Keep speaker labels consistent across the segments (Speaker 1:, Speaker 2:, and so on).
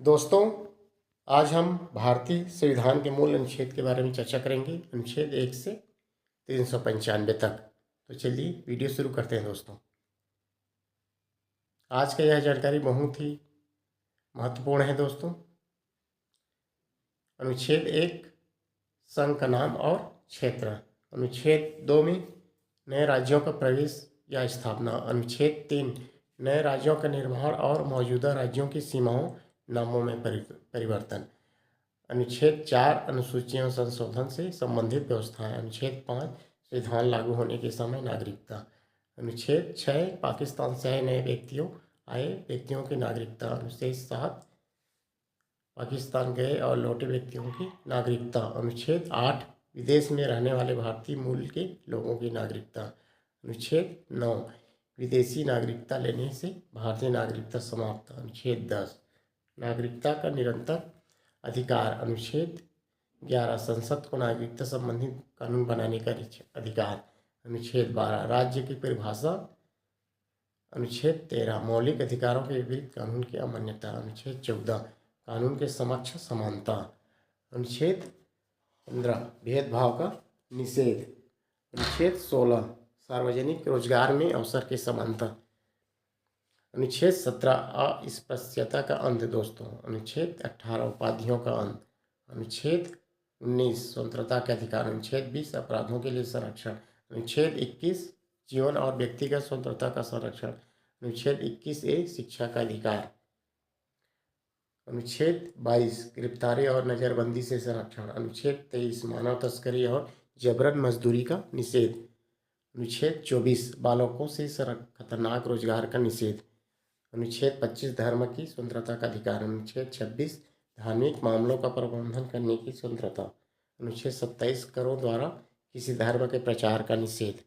Speaker 1: दोस्तों, आज हम भारतीय संविधान के मूल अनुच्छेद के बारे में चर्चा करेंगे। अनुच्छेद 1 से 395 तक। तो चलिए वीडियो शुरू करते हैं दोस्तों। आज का यह जानकारी बहुत ही महत्वपूर्ण है दोस्तों। अनुच्छेद 1 संघ का नाम और क्षेत्र। अनुच्छेद 2 में नए राज्यों का प्रवेश या स्थापना। अनुच्छेद 3 नए राज्यों का निर्माण और मौजूदा राज्यों की सीमाओं नामों में परिवर्तन। अनुच्छेद 4 अनुसूचियों संशोधन से संबंधित व्यवस्थाएं। अनुच्छेद 5 संविधान लागू होने के समय नागरिकता। अनुच्छेद 6 पाकिस्तान से आए व्यक्तियों की नागरिकता। अनुच्छेद 7 पाकिस्तान गए और लौटे व्यक्तियों की नागरिकता। अनुच्छेद 8 विदेश में रहने वाले भारतीय मूल के लोगों की नागरिकता। अनुच्छेद 9 विदेशी नागरिकता लेने से भारतीय नागरिकता समाप्त। अनुच्छेद 10 नागरिकता का निरंतर अधिकार। अनुच्छेद 11 संसद को नागरिकता संबंधित कानून बनाने का अधिकार। अनुच्छेद 12 राज्य की परिभाषा। अनुच्छेद 13 मौलिक अधिकारों के विपरीत कानून की अमान्यता। अनुच्छेद 14 कानून के समक्ष समानता। अनुच्छेद 15 भेदभाव का निषेध। अनुच्छेद 16 सार्वजनिक रोजगार में अवसर की समानता। अनुच्छेद 17 अस्पृश्यता का अंत दोस्तों। अनुच्छेद 18 उपाधियों का अंत। अनुच्छेद 19 स्वतंत्रता के अधिकार। अनुच्छेद 20 अपराधों के लिए संरक्षण। अनुच्छेद 21 जीवन और व्यक्तिगत स्वतंत्रता का संरक्षण। अनुच्छेद 21A शिक्षा का अधिकार। अनुच्छेद 22 गिरफ्तारी और नज़रबंदी से संरक्षण। अनुच्छेद 23 मानव तस्करी और जबरन मजदूरी का निषेध। अनुच्छेद 24 बालकों से खतरनाक रोजगार का निषेध। अनुच्छेद 25 धर्म की स्वतंत्रता का अधिकार। अनुच्छेद 26 धार्मिक मामलों का प्रबंधन करने की स्वतंत्रता। अनुच्छेद 27 करों द्वारा किसी धर्म के प्रचार का निषेध।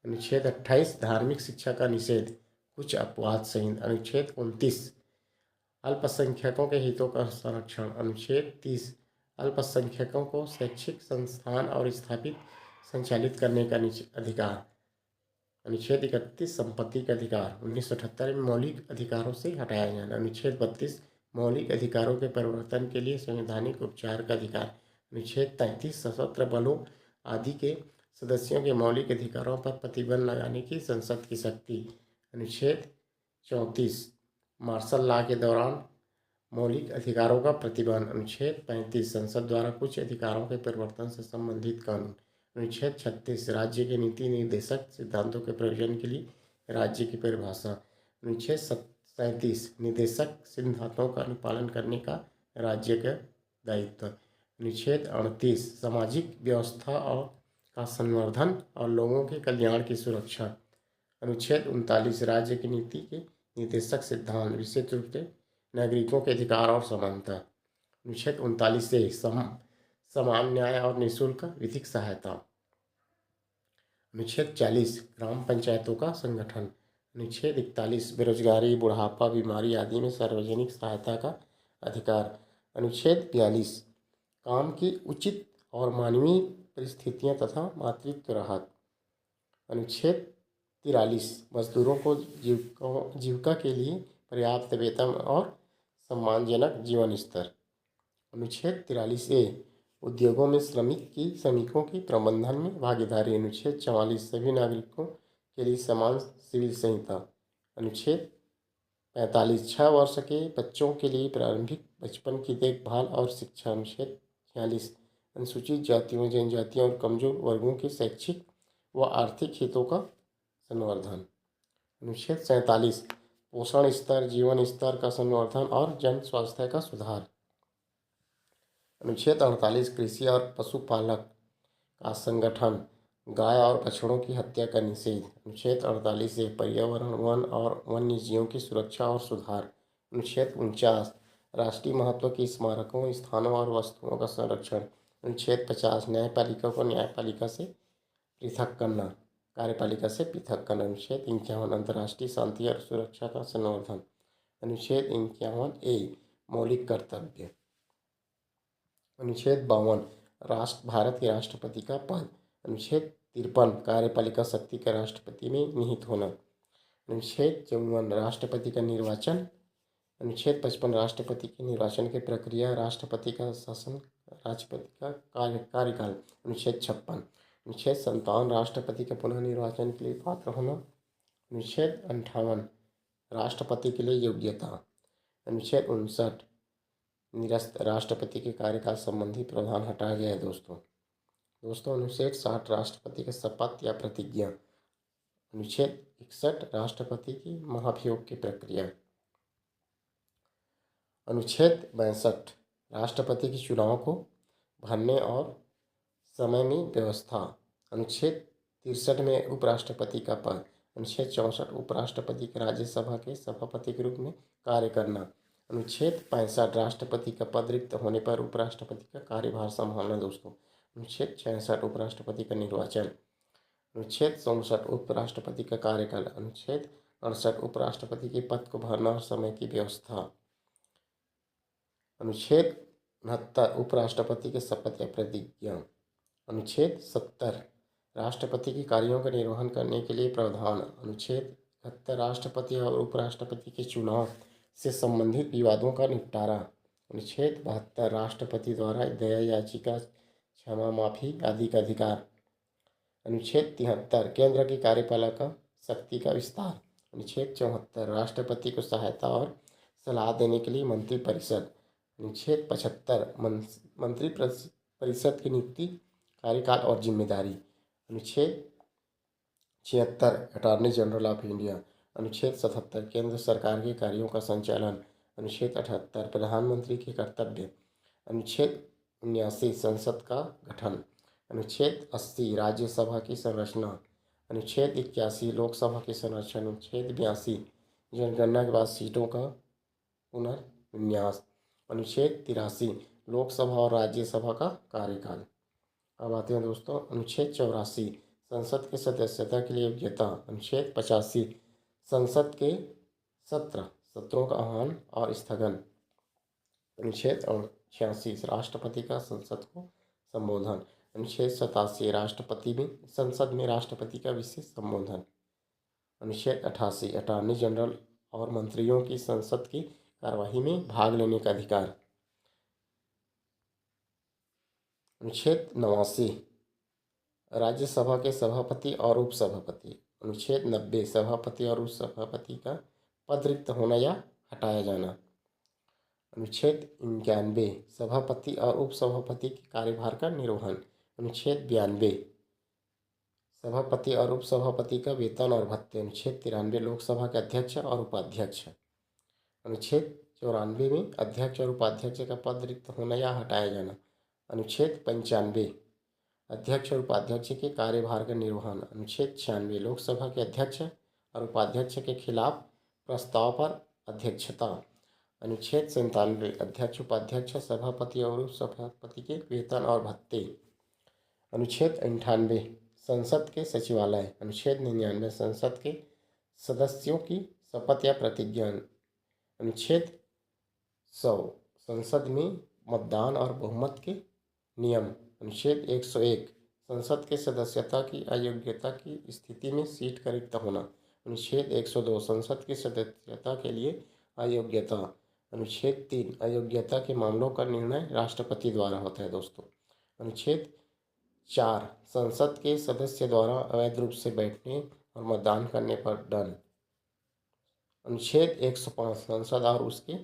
Speaker 1: अनुच्छेद 28 धार्मिक शिक्षा का निषेध कुछ अपवाद सहित। अनुच्छेद 29 अल्पसंख्यकों के हितों का संरक्षण। अनुच्छेद 30 अल्पसंख्यकों को शैक्षिक संस्थान और स्थापित संचालित करने का अधिकार। अनुच्छेद 31 संपत्ति का अधिकार 1978 में मौलिक अधिकारों से हटाया जाना। अनुच्छेद 32 मौलिक अधिकारों के परिवर्तन के लिए संवैधानिक उपचार का अधिकार। अनुच्छेद 33 सशस्त्र बलों आदि के सदस्यों के मौलिक अधिकारों पर प्रतिबंध लगाने की संसद की शक्ति। अनुच्छेद 34 मार्शल लॉ के दौरान मौलिक अधिकारों का प्रतिबंध। अनुच्छेद 35 संसद द्वारा कुछ अधिकारों के परिवर्तन से संबंधित कानून। अनुच्छेद 36 राज्य के नीति निर्देशक सिद्धांतों के प्रयोजन के लिए राज्य की परिभाषा। अनुच्छेद 37 निर्देशक सिद्धांतों का अनुपालन करने का राज्य का दायित्व। अनुच्छेद 38 सामाजिक व्यवस्था और का संवर्धन और लोगों के कल्याण की सुरक्षा। अनुच्छेद 39 राज्य की नीति के निर्देशक सिद्धांत विशेष रूप से नागरिकों के अधिकार और समानता। अनुच्छेद 39 से समान न्याय और निःशुल्क विधिक सहायता। अनुच्छेद 40 ग्राम पंचायतों का संगठन। अनुच्छेद 41 बेरोजगारी बुढ़ापा बीमारी आदि में सार्वजनिक सहायता का अधिकार। अनुच्छेद 42 काम की उचित और मानवीय परिस्थितियां तथा मातृत्व राहत। अनुच्छेद 43 मजदूरों को जीविका के लिए पर्याप्त वेतन और सम्मानजनक जीवन स्तर। अनुच्छेद 43A उद्योगों में श्रमिकों की प्रबंधन में भागीदारी। अनुच्छेद 44 सभी नागरिकों के लिए समान सिविल संहिता। अनुच्छेद 45 6 वर्ष के बच्चों के लिए प्रारंभिक बचपन की देखभाल और शिक्षा। अनुच्छेद 46 अनुसूचित जातियों जनजातियों और कमजोर वर्गों के शैक्षिक व आर्थिक हितों का संवर्धन। अनुच्छेद 47 पोषण स्तर जीवन स्तर का संवर्धन और जन स्वास्थ्य का सुधार। अनुच्छेद 48 कृषि और पशुपालक का संगठन गाय और बछड़ों की हत्या का निषेध। अनुच्छेद 48 से पर्यावरण वन और वन्य जीवों की सुरक्षा और सुधार। अनुच्छेद 49 राष्ट्रीय महत्व के स्मारकों स्थानों और वस्तुओं का संरक्षण। अनुच्छेद 50 न्यायपालिका को न्यायपालिका से पृथक करना कार्यपालिका से पृथक करना। अनुच्छेद 51 अंतर्राष्ट्रीय शांति और सुरक्षा का संवर्धन। अनुच्छेद 51A मौलिक कर्तव्य। अनुच्छेद 52 भारत के राष्ट्रपति का पद। अनुच्छेद 53 कार्यपालिका शक्ति के राष्ट्रपति में निहित होना। अनुच्छेद 54 राष्ट्रपति का निर्वाचन। अनुच्छेद 55 राष्ट्रपति के निर्वाचन की प्रक्रिया, राष्ट्रपति का शासन, राष्ट्रपति का कार्यकाल। अनुच्छेद 56। अनुच्छेद 57 राष्ट्रपति के पुनः निर्वाचन के लिए पात्र होना। अनुच्छेद 58 राष्ट्रपति के लिए योग्यता। अनुच्छेद 59 निरस्त राष्ट्रपति के कार्यकाल संबंधी प्रावधान हटाया गया है दोस्तों। अनुच्छेद 60 राष्ट्रपति के शपथ या प्रतिज्ञा। अनुच्छेद 61 राष्ट्रपति की महाभियोग की प्रक्रिया। अनुच्छेद 62 राष्ट्रपति के चुनाव को भरने और समय में व्यवस्था। अनुच्छेद 63 में उपराष्ट्रपति का पद। अनुच्छेद 64 उपराष्ट्रपति के राज्यसभा के सभापति के रूप में कार्य करना। अनुच्छेद 65 राष्ट्रपति का पद रिक्त होने पर उपराष्ट्रपति का कार्यभार संभालना दोस्तों। अनुच्छेद 66 उपराष्ट्रपति का निर्वाचन। अनुच्छेद 64 उपराष्ट्रपति का कार्यकाल। अनुच्छेद 68 उपराष्ट्रपति के पद को भरना और समय की व्यवस्था। अनुच्छेद 69 उपराष्ट्रपति के शपथ या प्रतिज्ञा। अनुच्छेद 70 राष्ट्रपति के कार्यों का निर्वहन करने के लिए प्रावधान। अनुच्छेद 71 राष्ट्रपति और उपराष्ट्रपति के चुनाव से संबंधित विवादों का निपटारा। अनुच्छेद 72 राष्ट्रपति द्वारा दया याचिका, क्षमा माफी आदि का अधिकार। अनुच्छेद 73 केंद्र की कार्यपालिका शक्ति का विस्तार। अनुच्छेद 74 राष्ट्रपति को सहायता और सलाह देने के लिए मंत्रिपरिषद। अनुच्छेद 75 मंत्री परिषद की नियुक्ति, कार्यकाल और जिम्मेदारी। अनुच्छेद 76 अटॉर्नी जनरल ऑफ इंडिया। अनुच्छेद 77 केंद्र सरकार के कार्यों का संचालन। अनुच्छेद 78 प्रधानमंत्री के कर्तव्य। अनुच्छेद 79 संसद का गठन। अनुच्छेद 80 राज्यसभा की संरचना। अनुच्छेद 81 लोकसभा की संरचना। अनुच्छेद 82 जनगणना के बाद सीटों का पुनर्विन्यास। अनुच्छेद 83 लोकसभा और राज्यसभा का कार्यकाल। अब आते हैं दोस्तों अनुच्छेद 84 संसद के सदस्यता के लिए योग्यता। अनुच्छेद 85 संसद के सत्रों का आह्वान और स्थगन। अनुच्छेद 86 राष्ट्रपति का संसद को संबोधन। अनुच्छेद 87 राष्ट्रपति में संसद में राष्ट्रपति का विशेष संबोधन। अनुच्छेद 88 अटॉर्नी जनरल और मंत्रियों की संसद की कार्यवाही में भाग लेने का अधिकार। अनुच्छेद 89 राज्यसभा के सभापति और उपसभापति। अनुच्छेद 90 सभापति और उपसभापति का पद रिक्त होना या हटाया जाना। अनुच्छेद 91 सभापति और उपसभापति के कार्यभार का निर्वहन। अनुच्छेद 92 सभापति और उपसभापति का वेतन और भत्ते। अनुच्छेद 93 लोकसभा के अध्यक्ष और उपाध्यक्ष। अनुच्छेद 94 में अध्यक्ष और उपाध्यक्ष का पद रिक्त होना या हटाया जाना। अनुच्छेद 95 अध्यक्ष और उपाध्यक्ष के कार्यभार का निर्वहन। अनुच्छेद 96 लोकसभा के अध्यक्ष और उपाध्यक्ष के खिलाफ प्रस्ताव पर अध्यक्षता। अनुच्छेद 97 अध्यक्ष उपाध्यक्ष सभापति और उपसभापति के वेतन और भत्ते। अनुच्छेद 98 संसद के सचिवालय। अनुच्छेद 99 संसद के सदस्यों की शपथ या प्रतिज्ञा। अनुच्छेद 100 संसद में मतदान और बहुमत के नियम। अनुच्छेद 101 संसद के सदस्यता की अयोग्यता की स्थिति में सीट का रिक्त होना। अनुच्छेद 102 संसद की सदस्यता के लिए अयोग्यता। अनुच्छेद 3 अयोग्यता के मामलों का निर्णय राष्ट्रपति द्वारा होता है दोस्तों। अनुच्छेद 4 संसद के सदस्य द्वारा अवैध रूप से बैठने और मतदान करने पर दंड। अनुच्छेद 105 संसद और उसके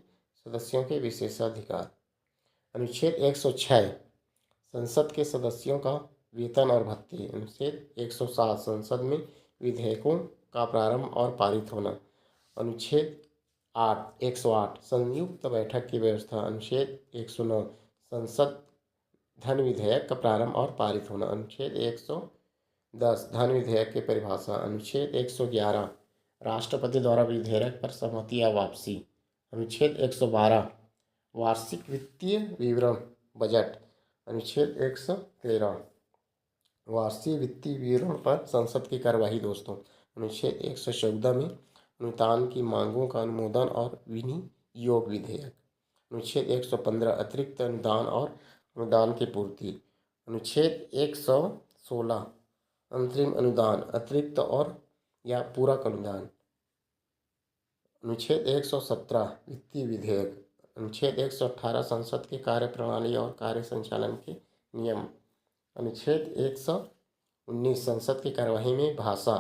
Speaker 1: सदस्यों के विशेषाधिकार। अनुच्छेद 106 संसद के सदस्यों का वेतन और भत्ते। अनुच्छेद 107 संसद में विधेयकों का प्रारंभ और पारित होना। अनुच्छेद 108 संयुक्त बैठक की व्यवस्था। अनुच्छेद 109 संसद धन विधेयक का प्रारंभ और पारित होना। अनुच्छेद 110 धन विधेयक की परिभाषा। अनुच्छेद 111 राष्ट्रपति द्वारा विधेयक पर सहमति या वापसी। अनुच्छेद 112 वार्षिक वित्तीय विवरण बजट। अनुच्छेद 113 वार्षिक वित्तीय विवरण पर संसद की कार्यवाही दोस्तों। अनुच्छेद 114 में अनुदान की मांगों का अनुमोदन और विनियोग विधेयक। अनुच्छेद 115 अतिरिक्त अनुदान और अनुदान की पूर्ति। अनुच्छेद 116 अंतरिम अनुदान, अतिरिक्त और या पूरक अनुदान। अनुच्छेद 117 वित्तीय विधेयक। अनुच्छेद 118 संसद की कार्यप्रणाली और कार्य संचालन के नियम। अनुच्छेद 119 संसद की कार्यवाही में भाषा।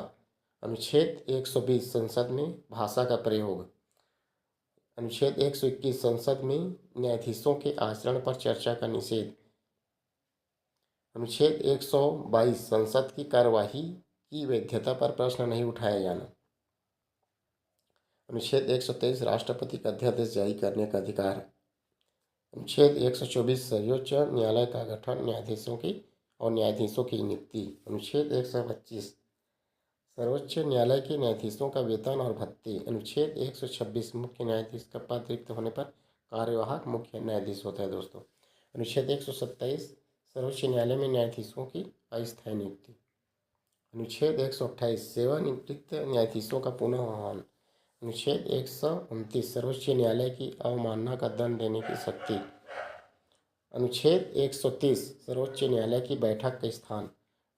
Speaker 1: अनुच्छेद 120 संसद में भाषा का प्रयोग। अनुच्छेद 121 संसद में न्यायाधीशों के आचरण पर चर्चा का निषेध। अनुच्छेद 122 संसद की कार्यवाही की वैधता पर प्रश्न नहीं उठाया जाना। अनुच्छेद 123 राष्ट्रपति का अध्यादेश जारी करने का अधिकार। अनुच्छेद 124 सर्वोच्च न्यायालय का गठन, न्यायाधीशों की और न्यायाधीशों की नियुक्ति। अनुच्छेद 125 सर्वोच्च न्यायालय के न्यायाधीशों का वेतन और भत्ते। अनुच्छेद 126 मुख्य न्यायाधीश का पद रिक्त होने पर कार्यवाहक मुख्य न्यायाधीश होता है दोस्तों। अनुच्छेद 127 सर्वोच्च न्यायालय में न्यायाधीशों की अस्थायी नियुक्ति। अनुच्छेद 128 सेवानिवृत्त न्यायाधीशों का पुनः आह्वान। अनुच्छेद 129 सर्वोच्च न्यायालय की अवमानना का दंड देने की शक्ति। अनुच्छेद 130 सर्वोच्च न्यायालय की बैठक का स्थान।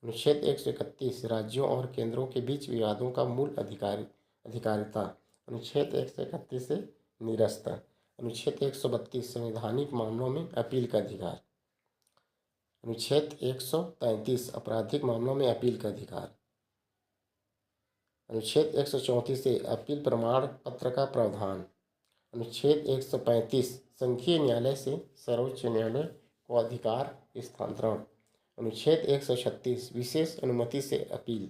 Speaker 1: अनुच्छेद 131 राज्यों और केंद्रों के बीच विवादों का मूल अधिकारिता। अनुच्छेद 131 से निरस्त। अनुच्छेद 132 संवैधानिक मामलों में अपील का अधिकार। अनुच्छेद 133 आपराधिक मामलों में अपील का अधिकार। अनुच्छेद 134 से अपील प्रमाण पत्र का प्रावधान। अनुच्छेद 135 संघीय न्यायालय से सर्वोच्च न्यायालय को अधिकार स्थानांतरण। अनुच्छेद 136 विशेष अनुमति से अपील।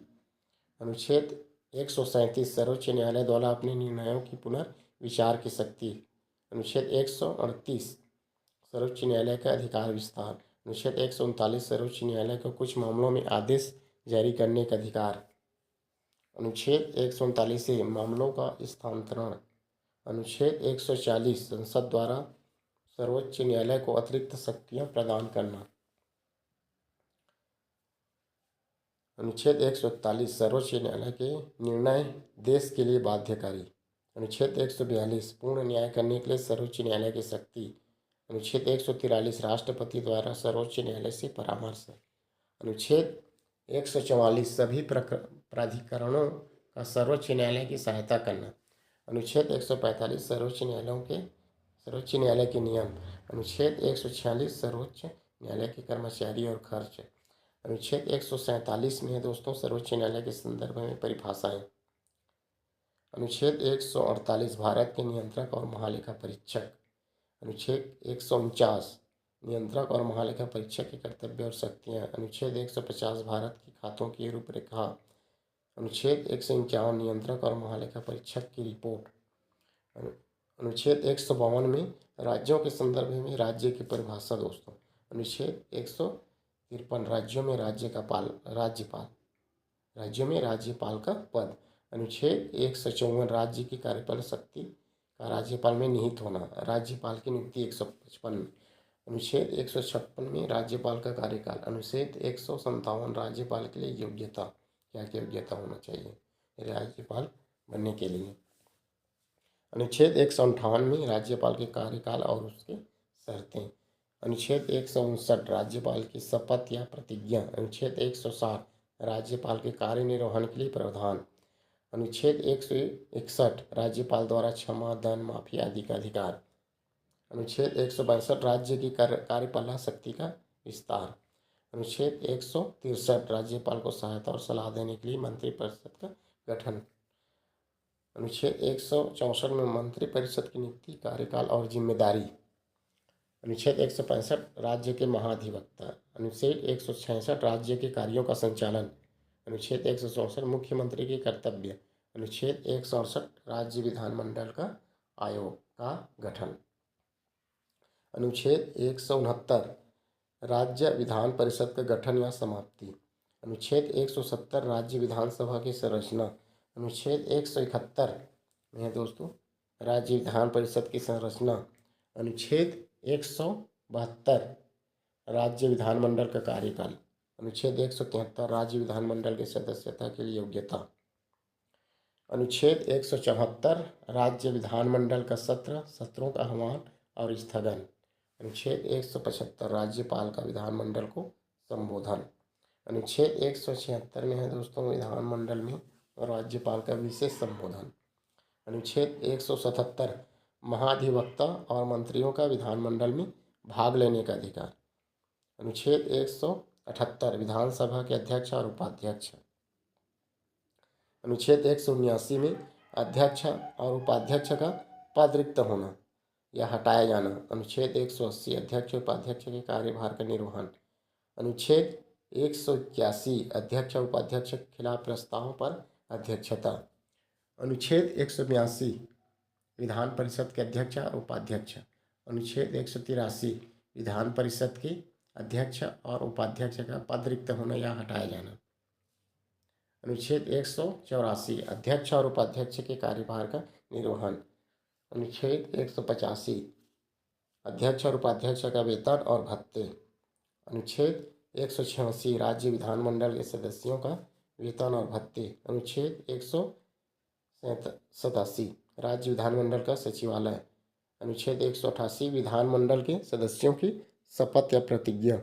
Speaker 1: अनुच्छेद 137 सर्वोच्च न्यायालय द्वारा अपने निर्णयों की पुनर्विचार की शक्ति। अनुच्छेद 138 सर्वोच्च न्यायालय का अधिकार विस्तार। अनुच्छेद 139 सर्वोच्च न्यायालय को कुछ मामलों में आदेश जारी करने का अधिकार। अनुच्छेद 139 से मामलों का स्थानांतरण। अनुच्छेद 140 संसद द्वारा सर्वोच्च न्यायालय को अतिरिक्त शक्तियां प्रदान करना। अनुच्छेद 141 सर्वोच्च न्यायालय के निर्णय देश के लिए बाध्यकारी। अनुच्छेद 142 पूर्ण न्याय करने के लिए सर्वोच्च न्यायालय की शक्ति। अनुच्छेद 143 राष्ट्रपति द्वारा सर्वोच्च न्यायालय से परामर्श। अनुच्छेद 144 सभी प्राधिकरणों का सर्वोच्च न्यायालय की सहायता करना। अनुच्छेद 145 सर्वोच्च न्यायालय के नियम। अनुच्छेद 146 सर्वोच्च न्यायालय के कर्मचारी और खर्च। अनुच्छेद 147 में है दोस्तों सर्वोच्च न्यायालय के संदर्भ में परिभाषाएं। अनुच्छेद 148 भारत के नियंत्रक और महालेखा परीक्षक। अनुच्छेद 149 नियंत्रक और महालेखा परीक्षक के कर्तव्य और शक्तियाँ। अनुच्छेद 150 भारत के खातों की रूपरेखा। अनुच्छेद 151 नियंत्रक और महालेखा परीक्षक की रिपोर्ट। अनुच्छेद 152 में राज्यों के संदर्भ में राज्य की परिभाषा दोस्तों। अनुच्छेद 153 राज्यों में राज्यपाल का पद। अनुच्छेद 154 राज्य की कार्यपालक शक्ति का राज्यपाल में निहित होना। राज्यपाल की नियुक्ति 155 में। अनुच्छेद 156 में राज्यपाल का कार्यकाल। अनुच्छेद 157 राज्यपाल के लिए योग्यता, क्या क्या योग्यता होना चाहिए राज्यपाल बनने के लिए। अनुच्छेद 158 में राज्यपाल के कार्यकाल और उसके शर्तें। अनुच्छेद 159 राज्यपाल की शपथ या प्रतिज्ञा। अनुच्छेद 160 राज्यपाल के कार्य निर्वहन के लिए प्रावधान। अनुच्छेद 161 राज्यपाल द्वारा क्षमा, दान, माफी आदि का अधिकार। अनुच्छेद 162 राज्य की कार्यपालक शक्ति का विस्तार। अनुच्छेद 163 राज्यपाल को सहायता और सलाह देने के लिए मंत्रिपरिषद का गठन। अनुच्छेद 164 में मंत्रिपरिषद की नियुक्ति, कार्यकाल और जिम्मेदारी। अनुच्छेद 165 राज्य के महाधिवक्ता। अनुच्छेद 166 राज्य के कार्यों का संचालन। अनुच्छेद 164 मुख्यमंत्री के कर्तव्य। अनुच्छेद 168 राज्य विधानमंडल का आयोग का गठन। अनुच्छेद 169 राज्य विधान परिषद का गठन या समाप्ति। अनुच्छेद 170 राज्य विधानसभा की संरचना। अनुच्छेद 171 में है दोस्तों राज्य विधान परिषद की संरचना। अनुच्छेद 172 राज्य विधानमंडल का कार्यकाल। अनुच्छेद 173 राज्य विधानमंडल के सदस्यता के लिए योग्यता। अनुच्छेद 174 राज्य विधानमंडल का सत्रों का आह्वान और स्थगन। अनुच्छेद 175 राज्यपाल का विधानमंडल को संबोधन। अनुच्छेद 176 में है दोस्तों विधानमंडल में और राज्यपाल का विशेष संबोधन। अनुच्छेद 177 महाधिवक्ता और मंत्रियों का विधानमंडल में भाग लेने का अधिकार। अनुच्छेद 178 विधानसभा के अध्यक्ष और उपाध्यक्ष। अनुच्छेद 179 में अध्यक्ष और उपाध्यक्ष का पद रिक्त होना या हटाया जाना। अनुच्छेद 180 अध्यक्ष उपाध्यक्ष के कार्यभार का निर्वहन। अनुच्छेद 181 अध्यक्ष और उपाध्यक्ष के खिलाफ प्रस्तावों पर अध्यक्षता। अनुच्छेद 182 विधान परिषद के अध्यक्ष और उपाध्यक्ष। अनुच्छेद 183 विधान परिषद के अध्यक्ष और उपाध्यक्ष का पद रिक्त होना या हटाया जाना। अनुच्छेद 184 अध्यक्ष और उपाध्यक्ष के कार्यभार का निर्वहन। अनुच्छेद 185 अध्यक्ष और उपाध्यक्ष का वेतन और भत्ते। अनुच्छेद 186 राज्य विधानमंडल के सदस्यों का वेतन और भत्ते। अनुच्छेद 187 राज्य विधानमंडल का सचिवालय। अनुच्छेद 188 विधानमंडल के सदस्यों की शपथ या प्रतिज्ञा।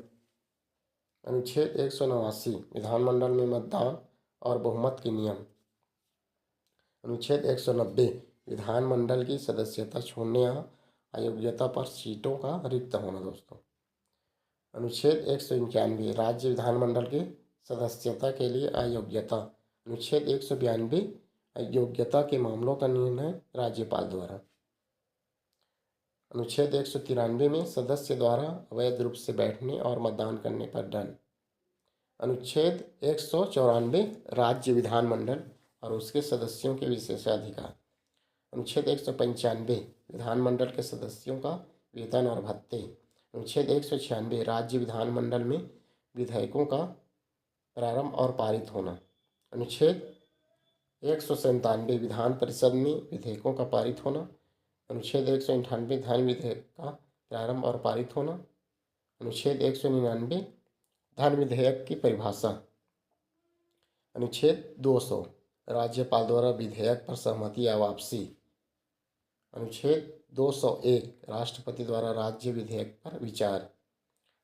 Speaker 1: अनुच्छेद 189 विधानमंडल में मतदान और बहुमत के नियम। अनुच्छेद 190 विधानमंडल की सदस्यता छोड़ने या अयोग्यता पर सीटों का रिक्त होना दोस्तों। अनुच्छेद 191 राज्य विधानमंडल के सदस्यता के लिए अयोग्यता। अनुच्छेद 192 अयोग्यता के मामलों का निर्णय राज्यपाल द्वारा। अनुच्छेद 193 में सदस्य द्वारा अवैध रूप से बैठने और मतदान करने पर दंड। अनुच्छेद 194 राज्य विधानमंडल और उसके सदस्यों के विशेषाधिकार। अनुच्छेद 195 विधानमंडल के सदस्यों का वेतन और भत्ते। अनुच्छेद 196 राज्य विधानमंडल में विधेयकों का प्रारंभ और पारित होना। अनुच्छेद 197 विधान परिषद में विधेयकों का पारित होना। अनुच्छेद 198 धन विधेयक का प्रारंभ और पारित होना। अनुच्छेद 199 धन विधेयक की परिभाषा। अनुच्छेद 200 राज्यपाल द्वारा विधेयक पर सहमति या वापसी। अनुच्छेद 201 राष्ट्रपति द्वारा राज्य विधेयक पर विचार।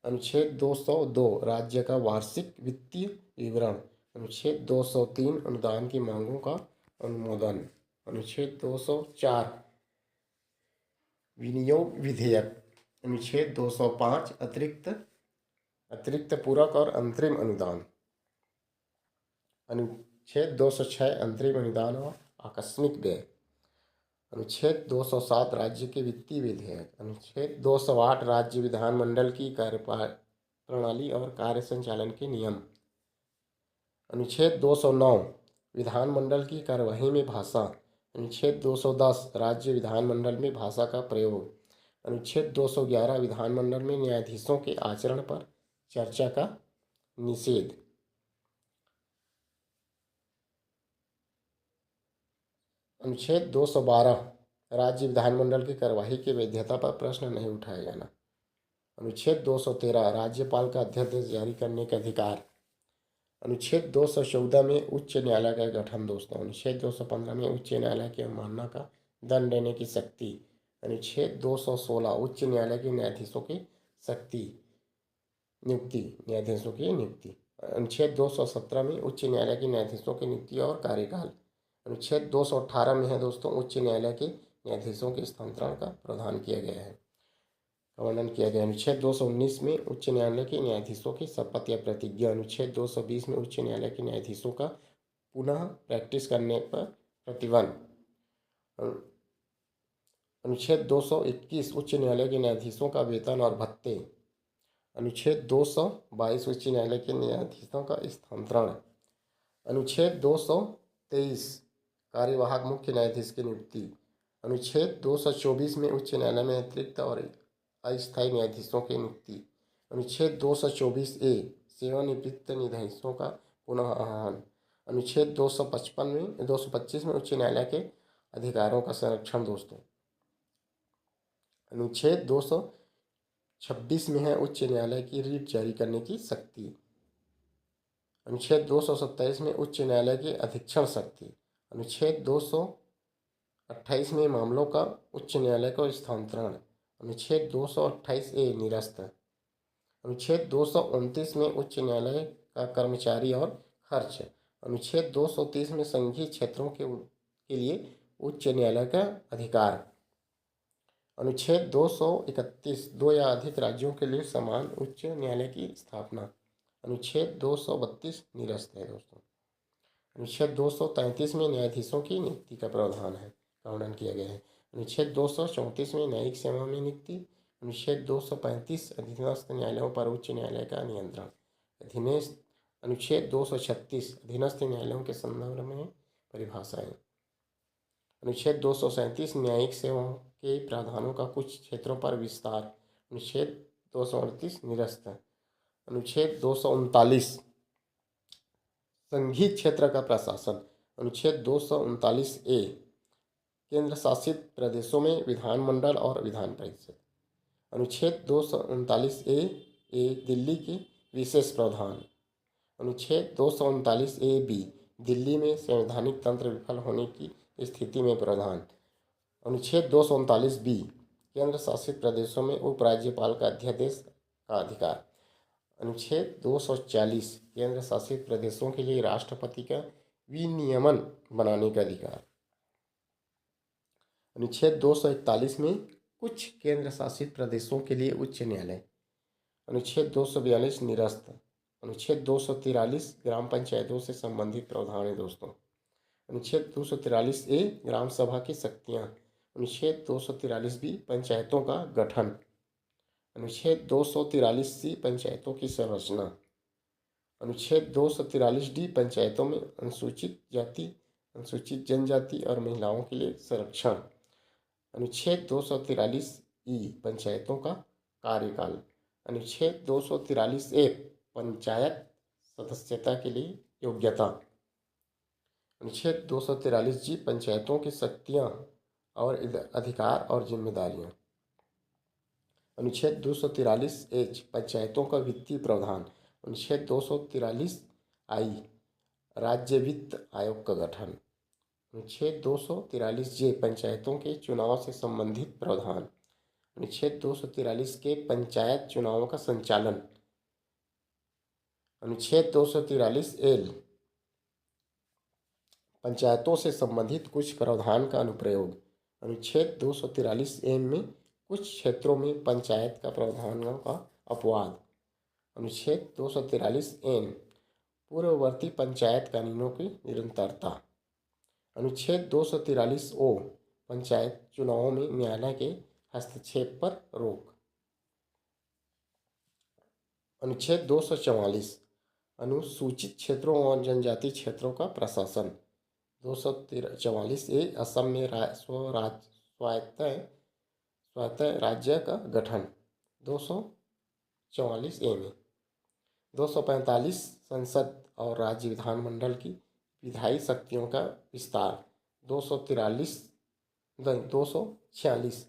Speaker 1: अनुच्छेद 202 राज्य का वार्षिक वित्तीय विवरण। अनुच्छेद 203 अनुदान की मांगों का अनुमोदन। अनुच्छेद 204 विनियोग विधेयक। अनुच्छेद 205 अतिरिक्त पूरक और अंतरिम अनुदान। अनुच्छेद 206 अंतरिम अनुदान और आकस्मिक व्यय। अनुच्छेद 207 राज्य के वित्तीय विधेयक। अनुच्छेद 208 राज्य विधानमंडल की कार्यप्रणाली और कार्य संचालन के नियम। अनुच्छेद 209 विधानमंडल की कार्यवाही में भाषा। अनुच्छेद 210 राज्य विधानमंडल में भाषा का प्रयोग। अनुच्छेद 211 विधानमंडल में न्यायाधीशों के आचरण पर चर्चा का निषेध। अनुच्छेद 212 राज्य विधानमंडल की कार्यवाही की वैधता पर प्रश्न नहीं उठाया जाना। अनुच्छेद 213 राज्यपाल का अध्यादेश जारी करने का अधिकार। अनुच्छेद 214 में उच्च न्यायालय का गठन दोस्तों। अनुच्छेद 215 में उच्च न्यायालय की अवमानना का दंड देने की शक्ति। अनुच्छेद 216 उच्च न्यायालय के न्यायाधीशों की नियुक्ति। अनुच्छेद 217 में उच्च न्यायालय के न्यायाधीशों की नियुक्ति और कार्यकाल। अनुच्छेद 218 में है दोस्तों उच्च न्यायालय के न्यायाधीशों के स्थानांतरण का प्रावधान किया गया है, वर्णन किया गया। अनुच्छेद 219 में उच्च न्यायालय के न्यायाधीशों की शपथ या प्रतिज्ञा। अनुच्छेद 220 में उच्च न्यायालय के न्यायाधीशों का पुनः प्रैक्टिस करने पर प्रतिबंध। अनुच्छेद 221 उच्च न्यायालय के न्यायाधीशों का वेतन और भत्ते। अनुच्छेद 222 उच्च न्यायालय के न्यायाधीशों का स्थानांतरण। अनुच्छेद 223 कार्यवाहक मुख्य न्यायाधीश की नियुक्ति। अनुच्छेद 224 में उच्च न्यायालय में अतिरिक्त और अस्थायी न्यायाधीशों की नियुक्ति। अनुच्छेद 224A सेवानिवृत्त न्यायाधीशों का पुनः आह्वान। अनुच्छेद 225 में उच्च न्यायालय के अधिकारों का संरक्षण दोस्तों। अनुच्छेद 226 में है उच्च न्यायालय की रिट जारी करने की शक्ति। अनुच्छेद 227 में उच्च न्यायालय की अधीक्षण शक्ति। अनुच्छेद 228 में मामलों का उच्च न्यायालय को स्थानांतरण। अनुच्छेद 228A निरस्त। अनुच्छेद 229 में उच्च न्यायालय का कर्मचारी और खर्च। अनुच्छेद 230 में संघीय क्षेत्रों के लिए उच्च न्यायालय का अधिकार। अनुच्छेद 231 दो या अधिक राज्यों के लिए समान उच्च न्यायालय की स्थापना। अनुच्छेद 232 निरस्त है दोस्तों। अनुच्छेद 233 में न्यायाधीशों की नियुक्ति का प्रावधान है, का वर्णन किया गया है। अनुच्छेद 234 में न्यायिक सेवा में नियुक्ति। अनुच्छेद 235 अधीनस्थ न्यायालयों पर उच्च न्यायालय का नियंत्रण। अधीनस्थ अनुच्छेद 236 अधीनस्थ न्यायालयों के संदर्भ में परिभाषाएं। अनुच्छेद 237 न्यायिक सेवाओं के प्रावधानों का कुछ क्षेत्रों पर विस्तार। अनुच्छेद 238 निरस्त है। अनुच्छेद 239 संघीय क्षेत्र का प्रशासन। अनुच्छेद 239 ए केंद्र शासित प्रदेशों में विधानमंडल और विधान परिषद। अनुच्छेद 239 ए दिल्ली के विशेष प्रावधान। अनुच्छेद 239 ए बी दिल्ली में संवैधानिक तंत्र विफल होने की स्थिति में प्रावधान। अनुच्छेद 239 बी केंद्र शासित प्रदेशों में उपराज्यपाल का अध्यादेश का अधिकार। अनुच्छेद 240 केंद्र शासित प्रदेशों के लिए राष्ट्रपति का विनियमन बनाने का अधिकार। अनुच्छेद 241 में कुछ केंद्र शासित प्रदेशों के लिए उच्च न्यायालय। अनुच्छेद 242 निरस्त। अनुच्छेद 243 ग्राम पंचायतों से संबंधित प्रावधान है दोस्तों। अनुच्छेद 243 ए ग्राम सभा की शक्तियाँ। अनुच्छेद 243 बी पंचायतों का गठन। अनुच्छेद 243 सी पंचायतों की संरचना। अनुच्छेद 243 डी पंचायतों में अनुसूचित जाति, अनुसूचित जनजाति और महिलाओं के लिए संरक्षण। अनुच्छेद 243 ई पंचायतों का कार्यकाल। अनुच्छेद 243 ए पंचायत सदस्यता के लिए योग्यता। अनुच्छेद 243 जी पंचायतों की शक्तियाँ और अधिकार और जिम्मेदारियाँ। अनुच्छेद 243 एच पंचायतों का वित्तीय प्रावधान। अनुच्छेद 243 आई राज्य वित्त आयोग का गठन। अनुच्छेद 243 जे पंचायतों के चुनाव से संबंधित प्रावधान। अनुच्छेद 243 के पंचायत चुनावों का संचालन। अनुच्छेद 243 एल पंचायतों से संबंधित कुछ प्रावधान का अनुप्रयोग। अनुच्छेद 243 एम में कुछ क्षेत्रों में पंचायत का प्रावधानों का अपवाद। अनुच्छेद 243 एन पूर्ववर्ती पंचायत कानूनों की निरंतरता। अनुच्छेद 243 ओ पंचायत चुनावों में न्यायालय के हस्तक्षेप पर रोक। अनुच्छेद 244 अनुसूचित क्षेत्रों और जनजाति क्षेत्रों का प्रशासन। 244 ए असम में स्वायत्त राज्य का गठन। 244 ए में 245 संसद और राज्य विधानमंडल की विधायी शक्तियों का विस्तार। 246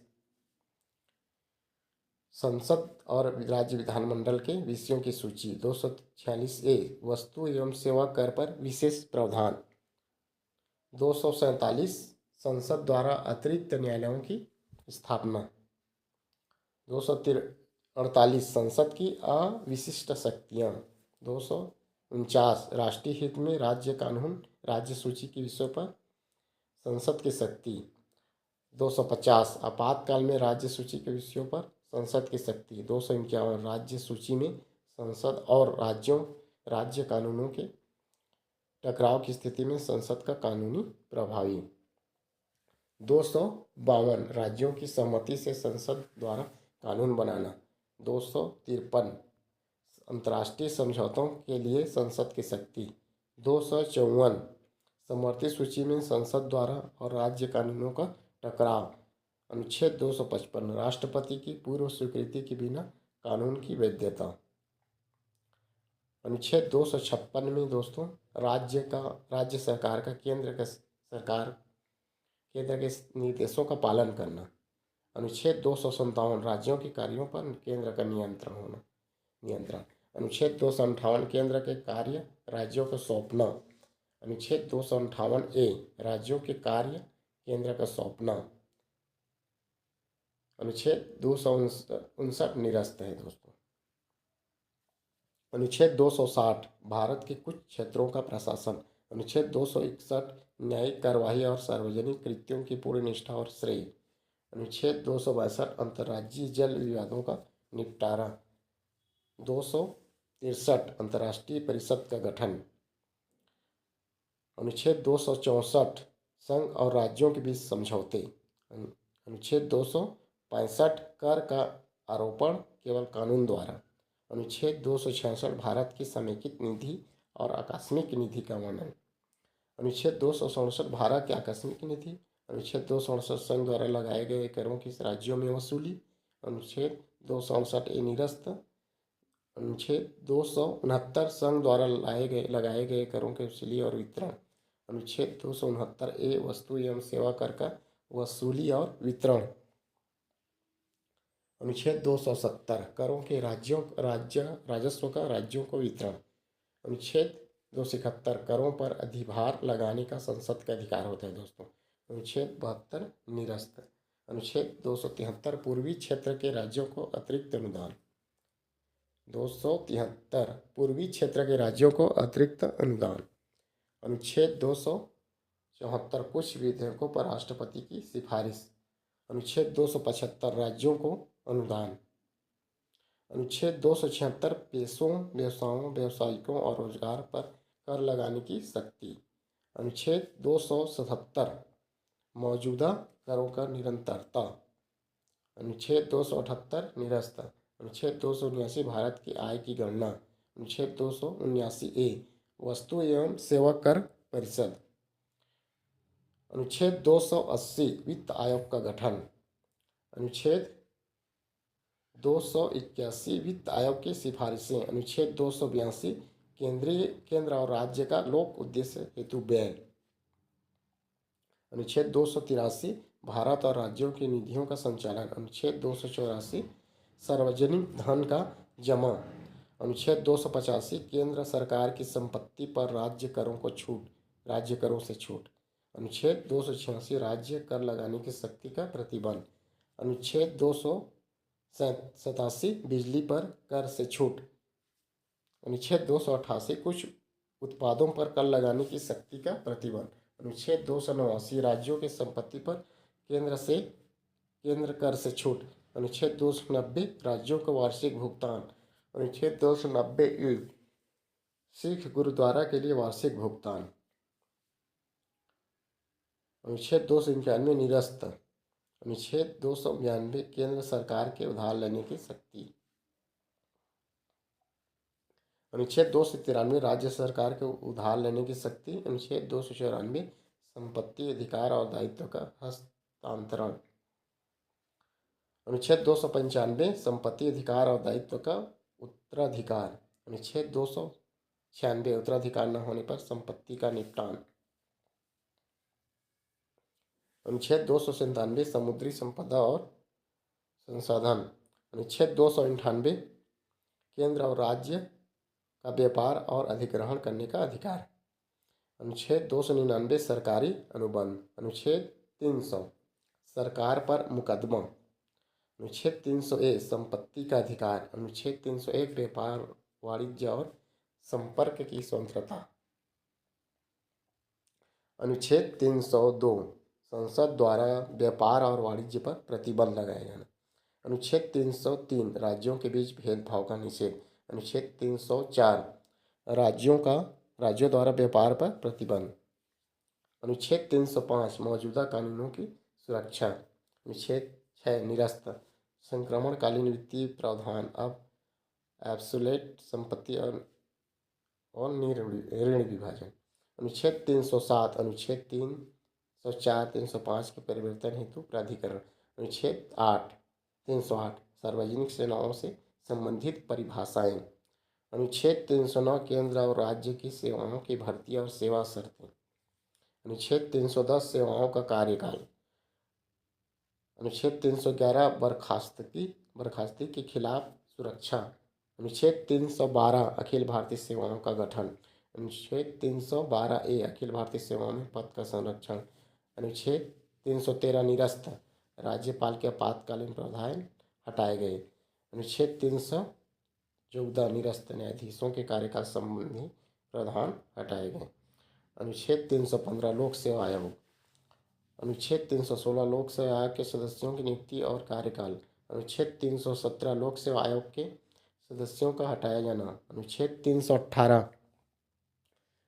Speaker 1: संसद और राज्य विधानमंडल के विषयों की सूची। 246 ए वस्तु एवं सेवा कर पर विशेष प्रावधान। 247 संसद द्वारा अतिरिक्त न्यायालयों की स्थापना। 248 संसद की अविशिष्ट शक्तियाँ। 249 राष्ट्रीय हित में राज्य कानून राज्य सूची के विषयों पर संसद की शक्ति। 250 आपातकाल में राज्य सूची के विषयों पर संसद की शक्ति। 251 राज्य सूची में संसद और राज्य कानूनों के टकराव की स्थिति में संसद का कानूनी प्रभावी। 252 राज्यों की सहमति से संसद द्वारा कानून बनाना। 253 अंतर्राष्ट्रीय समझौतों के लिए संसद की शक्ति। 254 समवर्ती सूची में संसद द्वारा और राज्य कानूनों का टकराव। अनुच्छेद 255 राष्ट्रपति की पूर्व स्वीकृति के बिना कानून की वैधता। अनुच्छेद 256 में दोस्तों राज्य सरकार का केंद्र के निर्देशों का पालन करना। अनुच्छेद 257 राज्यों के कार्यों पर केंद्र का नियंत्रण। अनुच्छेद 258 केंद्र के कार्य राज्यों को सौंपना। अनुच्छेद 258 ए राज्यों के कार्य केंद्र का सौंपना। अनुच्छेद 259 निरस्त है दोस्तों। अनुच्छेद 260 भारत के कुछ क्षेत्रों का प्रशासन। अनुच्छेद 261 न्यायिक कार्यवाही और सार्वजनिक कृत्यों की पूर्ण निष्ठा और श्रेय। अनुच्छेद 262 अंतर्राज्यीय जल विवादों का निपटारा। 263 अंतर्राष्ट्रीय परिषद का गठन। अनुच्छेद 264 संघ और राज्यों के बीच समझौते। अनुच्छेद 265 कर का आरोपण केवल कानून द्वारा। अनुच्छेद 266 भारत की समेकित निधि और आकस्मिक निधि का वर्णन। अनुच्छेद 267 भारत की आकस्मिक निधि। अनुच्छेद 267 संघ द्वारा लगाए गए करों की राज्यों में वसूली। अनुच्छेद 267 ए निरस्त। अनुच्छेद 269 संघ द्वारा लगाए गए करों के वसूली और वितरण। अनुच्छेद 269 ए वस्तु एवं सेवा कर का वसूली और वितरण। अनुच्छेद 270 करों के राजस्व का राज्यों को वितरण। अनुच्छेद 271 करों पर अधिभार लगाने का संसद का अधिकार होता है दोस्तों। अनुच्छेद 72 निरस्त। अनुच्छेद 273 पूर्वी क्षेत्र के राज्यों को अतिरिक्त अनुदान। 273 पूर्वी क्षेत्र के राज्यों को अतिरिक्त अनुदान। अनुच्छेद 274 कुछ विधेयकों पर राष्ट्रपति की सिफारिश। अनुच्छेद 275 राज्यों को अनुदान। अनुच्छेद 276 पेशों, व्यवसायों, व्यावसायिकों और रोजगार पर कर लगाने की शक्ति। अनुच्छेद 277 मौजूदा करों का निरंतरता। अनुच्छेद 278 निरस्त। अनुच्छेद 279 भारत की आय की गणना। अनुच्छेद 279 ए वस्तु एवं सेवा कर परिषद। अनुच्छेद 280 वित्त आयोग का गठन। अनुच्छेद 281 वित्त आयोग की सिफारिशें। अनुच्छेद 282 केंद्र और राज्य का लोक उद्देश्य हेतु व्यय। अनुच्छेद 283 भारत और राज्यों की निधियों का संचालन। अनुच्छेद 284 सार्वजनिक धन का जमा। अनुच्छेद 285 केंद्र सरकार की संपत्ति पर राज्य करों से छूट। अनुच्छेद 286 राज्य कर लगाने की शक्ति का प्रतिबंध। अनुच्छेद 287 बिजली पर कर से छूट। अनुच्छेद 288 कुछ उत्पादों पर कर लगाने की शक्ति का प्रतिबंध। अनुच्छेद 289 राज्यों की संपत्ति पर केंद्र कर से छूट। अनुच्छेद 290 राज्यों को वार्षिक भुगतान। अनुच्छेद 290 सिख गुरुद्वारा के लिए वार्षिक भुगतान। अनुच्छेद 291 निरस्त। अनुच्छेद 292 केंद्र सरकार के उधार लेने की शक्ति। अनुच्छेद 293 राज्य सरकार के उधार लेने की शक्ति। अनुच्छेद 294 संपत्ति अधिकार और दायित्व का हस्तांतरण। अनुच्छेद 295 संपत्ति अधिकार और दायित्व का उत्तराधिकार। अनुच्छेद 296 उत्तराधिकार न होने पर संपत्ति का निपटान। अनुच्छेद 297 समुद्री संपदा और संसाधन। अनुच्छेद 298 केंद्र और राज्य का व्यापार और अधिग्रहण करने का अधिकार। अनुच्छेद 299 सरकारी अनुबंध। अनुच्छेद 300 सरकार पर मुकदमा। अनुच्छेद 301 संपत्ति का अधिकार। अनुच्छेद 301 व्यापार, वाणिज्य और संपर्क की स्वतंत्रता। अनुच्छेद 302 संसद द्वारा व्यापार और वाणिज्य पर प्रतिबंध लगाया जाना। अनुच्छेद 303 राज्यों के बीच भेदभाव का निषेध। अनुच्छेद 304 राज्यों द्वारा व्यापार पर प्रतिबंध। अनुच्छेद 305 मौजूदा कानूनों की सुरक्षा। अनुच्छेद 6 निरस्त संक्रमणकालीन वित्तीय प्रावधान। अब एब्सोल्यूट संपत्ति और ऋण विभाजन। अनुच्छेद 307 अनुच्छेद 304 305 के परिवर्तन हेतु प्राधिकरण। अनुच्छेद 308 सार्वजनिक सेवाओं से संबंधित परिभाषाएं। अनुच्छेद 309 केंद्र और राज्य की सेवाओं की भर्ती और सेवा शर्तें। अनुच्छेद 310 सेवाओं का कार्यकाल। अनुच्छेद 311 बर्खास्तगी के खिलाफ सुरक्षा। अनुच्छेद 312 अखिल भारतीय सेवाओं का गठन। अनुच्छेद 312 ए अखिल भारतीय सेवाओं में पद का संरक्षण। अनुच्छेद 313 निरस्त राज्यपाल के आपातकालीन प्रावधान हटाए गए। अनुच्छेद 314 निरस्त न्यायाधीशों के कार्यकाल संबंधी प्रावधान हटाए गए। अनुच्छेद 315 लोक सेवा आयोग। अनुच्छेद 316 लोक सेवा आयोग के सदस्यों की नियुक्ति और कार्यकाल। अनुच्छेद 317 लोक सेवा आयोग के सदस्यों का हटाया जाना। अनुच्छेद 318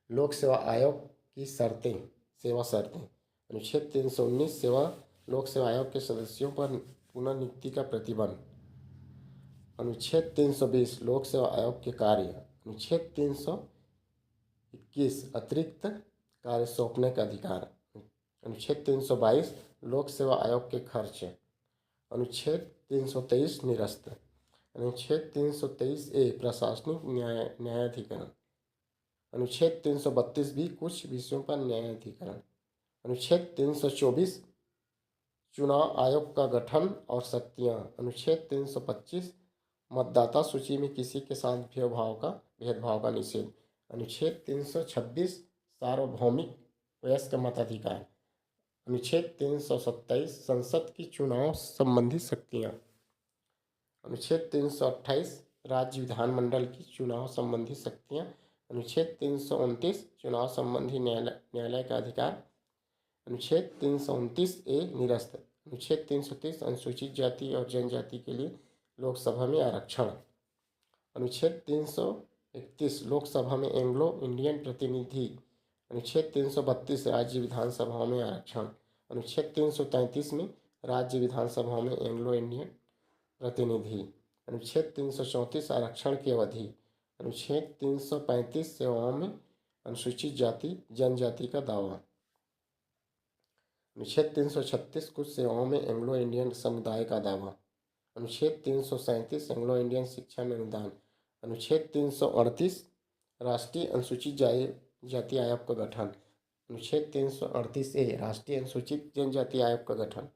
Speaker 1: लोक सेवा आयोग की शर्तें, सेवा शर्तें। अनुच्छेद 319 लोक सेवा आयोग के सदस्यों पर पुनर्नियुक्ति का प्रतिबंध। अनुच्छेद 320 लोक सेवा आयोग के कार्य। अनुच्छेद 321 अतिरिक्त कार्य सौंपने का अधिकार। अनुच्छेद 322 लोक सेवा आयोग के खर्च। अनुच्छेद 323 निरस्त। अनुच्छेद 323 ए प्रशासनिक न्यायाधिकरण। अनुच्छेद 332 भी कुछ विषयों पर न्यायाधिकरण। अनुच्छेद 324 चुनाव आयोग का गठन और शक्तियाँ। अनुच्छेद 325 मतदाता सूची में किसी के साथ भेदभाव का निषेध। अनुच्छेद 326 सार्वभौमिक वयस्क मताधिकार। अनुच्छेद 327 संसद की चुनाव संबंधी शक्तियाँ। अनुच्छेद 328 राज्य विधानमंडल की चुनाव संबंधी शक्तियाँ। अनुच्छेद 329 चुनाव संबंधी न्यायालय का अधिकार। अनुच्छेद 329 ए निरस्त। अनुच्छेद 330 अनुसूचित जाति और जनजाति के लिए लोकसभा में आरक्षण। अनुच्छेद 331 लोकसभा में एंग्लो इंडियन प्रतिनिधि। अनुच्छेद 332 राज्य विधानसभाओं में आरक्षण। अनुच्छेद 333 में राज्य विधानसभाओं में एंग्लो इंडियन प्रतिनिधि। अनुच्छेद 334 आरक्षण की अवधि। अनुच्छेद 335 सेवाओं में अनुसूचित जाति जनजाति का दावा। अनुच्छेद 336 कुछ सेवाओं में एंग्लो इंडियन समुदाय का दावा। अनुच्छेद 337 एंग्लो इंडियन शिक्षा में अनुदान। अनुच्छेद 338 राष्ट्रीय अनुसूचित जाति आयोग का गठन। अनुच्छेद 338 ए राष्ट्रीय अनुसूचित जनजाति आयोग का गठन।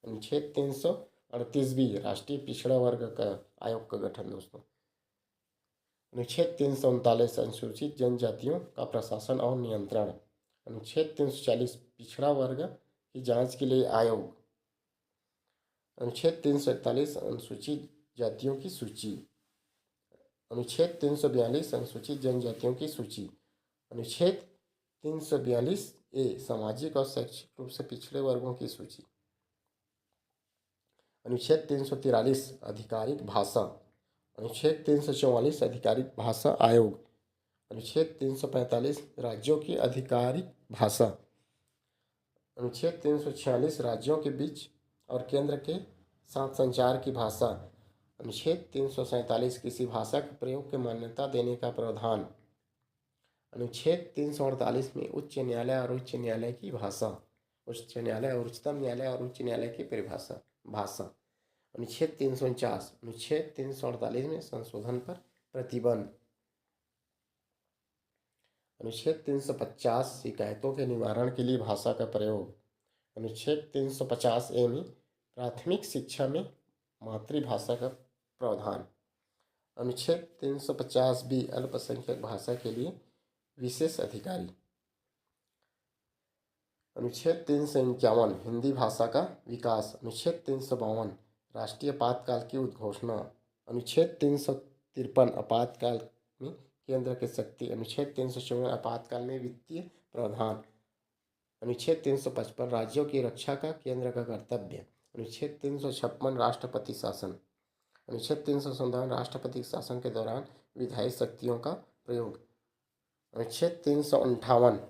Speaker 1: अनुच्छेद 338 बी राष्ट्रीय पिछड़ा वर्ग का आयोग का गठन। दोस्तों, अनुच्छेद 339 अनुसूचित जनजातियों का प्रशासन और नियंत्रण। अनुच्छेद 340 पिछड़ा वर्ग की जांच के लिए आयोग। अनुच्छेद 341 अनुसूचित जातियों की सूची। अनुच्छेद 342 अनुसूचित जनजातियों की सूची। अनुच्छेद 342 ए सामाजिक और शैक्षिक रूप से पिछड़े वर्गों की सूची। अनुच्छेद 343 आधिकारिक भाषा। अनुच्छेद 344 आधिकारिक भाषा आयोग। अनुच्छेद 345 राज्यों की आधिकारिक भाषा। अनुच्छेद 346 राज्यों के बीच और केंद्र के साथ संचार की भाषा। अनुच्छेद 347 किसी भाषा के प्रयोग की मान्यता देने का प्रावधान। अनुच्छेद 348 में उच्च न्यायालय और उच्च न्यायालय की भाषा। उच्च न्यायालय और उच्चतम न्यायालय और उच्च न्यायालय की परिभाषा भाषा। अनुच्छेद 349 अनुच्छेद 348 में संशोधन पर प्रतिबंध। अनुच्छेद 350 शिकायतों के निवारण के लिए भाषा का प्रयोग। अनुच्छेद 350 ए में प्राथमिक शिक्षा में मातृभाषा का प्रावधान। अनुच्छेद 350 बी अल्पसंख्यक भाषा के लिए विशेष अधिकारी। अनुच्छेद 351 हिंदी भाषा का विकास। अनुच्छेद 352 राष्ट्रीय आपातकाल की उद्घोषणा। अनुच्छेद 353 आपातकाल में केंद्र की शक्ति। अनुच्छेद 354 आपातकाल में वित्तीय प्रावधान। अनुच्छेद 355 राज्यों की रक्षा का केंद्र का कर्तव्य। अनुच्छेद 356 राष्ट्रपति शासन। अनुच्छेद 357 राष्ट्रपति शासन के दौरान विधायी शक्तियों का प्रयोग। अनुच्छेद 358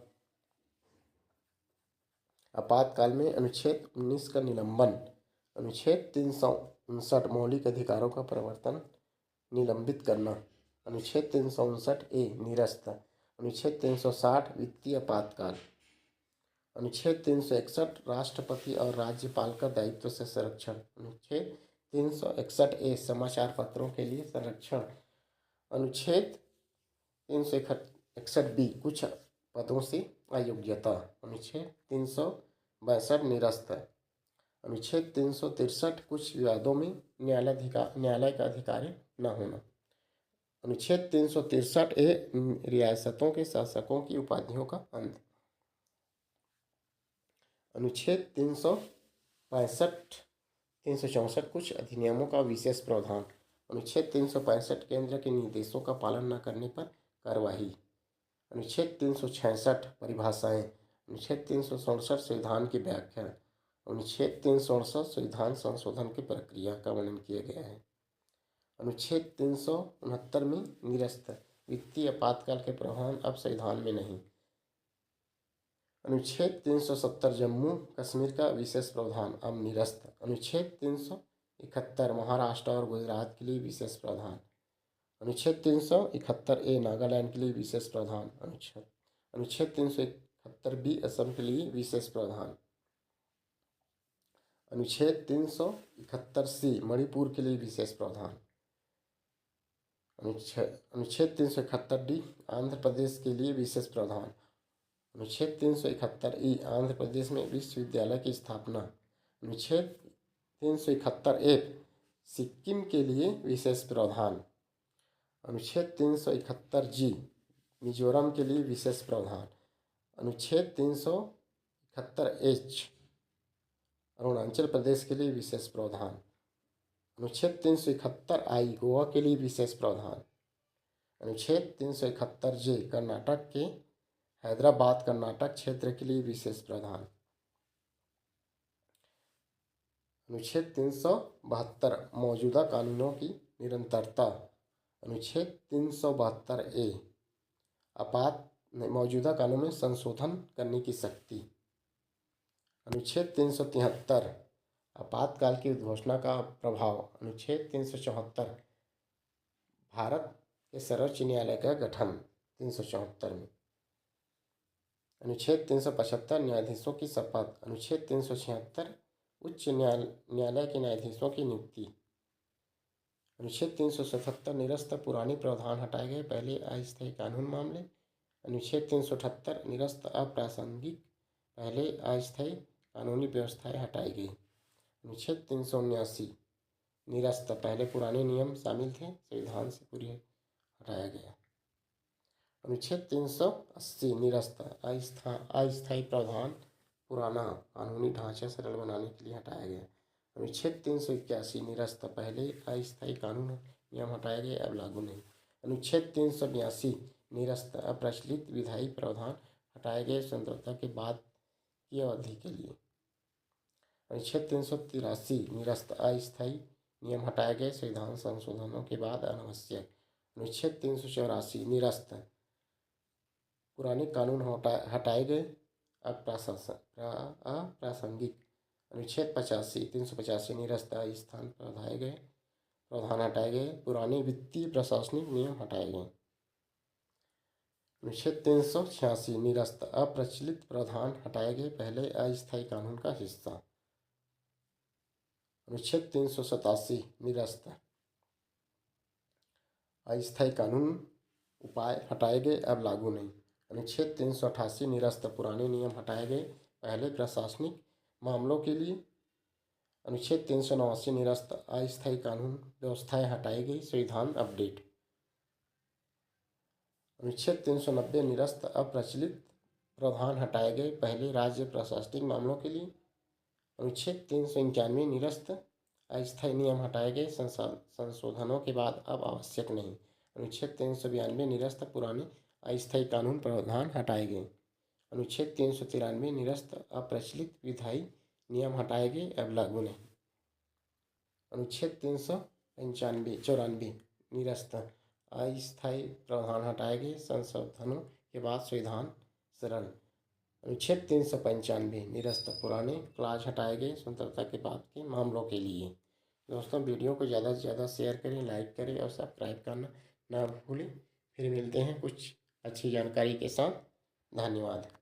Speaker 1: आपातकाल में अनुच्छेद 19 का निलंबन। अनुच्छेद 359 मौलिक अधिकारों का प्रवर्तन निलंबित करना। अनुच्छेद 359 ए निरस्त। अनुच्छेद 360 वित्तीय आपातकाल। अनुच्छेद 361 राष्ट्रपति और राज्यपाल का दायित्व से संरक्षण। अनुच्छेद 361 ए समाचार पत्रों के लिए संरक्षण। अनुच्छेद 361 बी कुछ पदों से अयोग्यता। अनुच्छेद 362 निरस्त। अनुच्छेद 363 कुछ विवादों में न्यायालय का अधिकारी न होना। अनुच्छेद 363 ए रियासतों के शासकों की उपाधियों का अंत। अनुच्छेद 364 कुछ अधिनियमों का विशेष प्रावधान। अनुच्छेद 365 केंद्र के निर्देशों का पालन न करने पर कार्यवाही। अनुच्छेद 366 परिभाषाएं। अनुच्छेद 367 संविधान की व्याख्या। अनुच्छेद 368 संविधान संशोधन की प्रक्रिया का वर्णन किया गया है। अनुच्छेद 369 में निरस्त वित्तीय आपातकाल के प्रावधान अब संविधान में नहीं। अनुच्छेद 370 जम्मू कश्मीर का विशेष प्रावधान अब निरस्त। अनुच्छेद 371 महाराष्ट्र और गुजरात के लिए विशेष प्रावधान। अनुच्छेद 371 नागालैंड के लिए विशेष प्रावधान। अनुच्छेद 371 असम के लिए विशेष प्रावधान। अनुच्छेद 371 मणिपुर के लिए विशेष प्रावधान। अनुच्छेद 371 आंध्र प्रदेश के लिए विशेष प्रावधान। अनुच्छेद 371 आंध्र प्रदेश में विश्वविद्यालय की स्थापना। अनुच्छेद 371 सिक्किम के लिए विशेष प्रावधान। अनुच्छेद 371 मिजोरम के लिए विशेष प्रावधान। अनुच्छेद 371 अरुणाचल प्रदेश के लिए विशेष प्रावधान। अनुच्छेद 371 गोवा के लिए विशेष प्रावधान। अनुच्छेद 371 कर्नाटक के हैदराबाद कर्नाटक क्षेत्र के लिए विशेष प्रावधान। अनुच्छेद 372 मौजूदा कानूनों की निरंतरता। अनुच्छेद 372 मौजूदा कानून में संशोधन करने की शक्ति। अनुच्छेद 373 आपातकाल की घोषणा का प्रभाव। अनुच्छेद 374 भारत के सर्वोच्च न्यायालय का गठन 374 में। अनुच्छेद 375 न्यायाधीशों की शपथ। अनुच्छेद 376 उच्च न्यायालय के न्यायाधीशों की नियुक्ति। अनुच्छेद 377 निरस्त पुराने प्रावधान हटाए गए, पहले अस्थायी कानून मामले। अनुच्छेद 378 निरस्त अप्रासंगिक, पहले अस्थायी कानूनी व्यवस्थाएं हटाई गई। अनुच्छेद 379 निरस्त, पहले पुराने नियम शामिल थे, संविधान से पूरी हटाया गया। अनुच्छेद 380 निरस्त अस्थायी प्रावधान पुराना कानूनी ढांचा सरल बनाने के लिए हटाया गया। अनुच्छेद 381 निरस्त, पहले अस्थायी कानून नियम हटाए गए, अब लागू नहीं। अनुच्छेद 382 निरस्त अप्रचलित विधायी प्रावधान हटाए गए, स्वतंत्रता के बाद की अवधि के लिए। अनुच्छेद 383 निरस्त अस्थायी नियम हटाए गए, संविधान संशोधनों के बाद अनावश्यक। अनुच्छेद 384 निरस्त पुराने कानून हटाए गए, अप्रासंगिक। अनुच्छेद 385 निरस्त स्थान प्रावधान हटाए गए, पुराने वित्तीय प्रशासनिक नियम हटाए गए। अनुच्छेद 386 निरस्त अप्रचलित प्रावधान हटाए गए, पहले अस्थायी कानून का हिस्सा। अनुच्छेद 387 निरस्त अस्थायी कानून उपाय हटाए गए, अब लागू नहीं। अनुच्छेद 388 निरस्त पुराने नियम हटाए गए, पहले प्रशासनिक मामलों के लिए। अनुच्छेद 389 निरस्त अस्थायी कानून व्यवस्थाएं हटाई गई, संविधान अपडेट। अनुच्छेद 390 निरस्त अप्रचलित प्रावधान हटाए गए, पहले राज्य प्रशासनिक मामलों के लिए। अनुच्छेद 391 निरस्त अस्थायी नियम हटाए गए, संशोधनों के बाद अब आवश्यक नहीं। अनुच्छेद 392 निरस्त पुराने अस्थायी कानून प्रावधान हटाए गए। अनुच्छेद 393 निरस्त अप्रचलित विधायी नियम हटाए गए, अब लागू नहीं। अनुच्छेद 394 निरस्त अस्थायी प्रावधान हटाए गए, संशोधनों के बाद संविधान सरल। अनुच्छेद 395 निरस्त पुराने क्लॉज हटाए गए, स्वतंत्रता के बाद के मामलों के लिए। दोस्तों, वीडियो को ज़्यादा से ज़्यादा शेयर करें, लाइक करें और सब्सक्राइब करना ना भूलें। फिर मिलते हैं कुछ अच्छी जानकारी के साथ। धन्यवाद।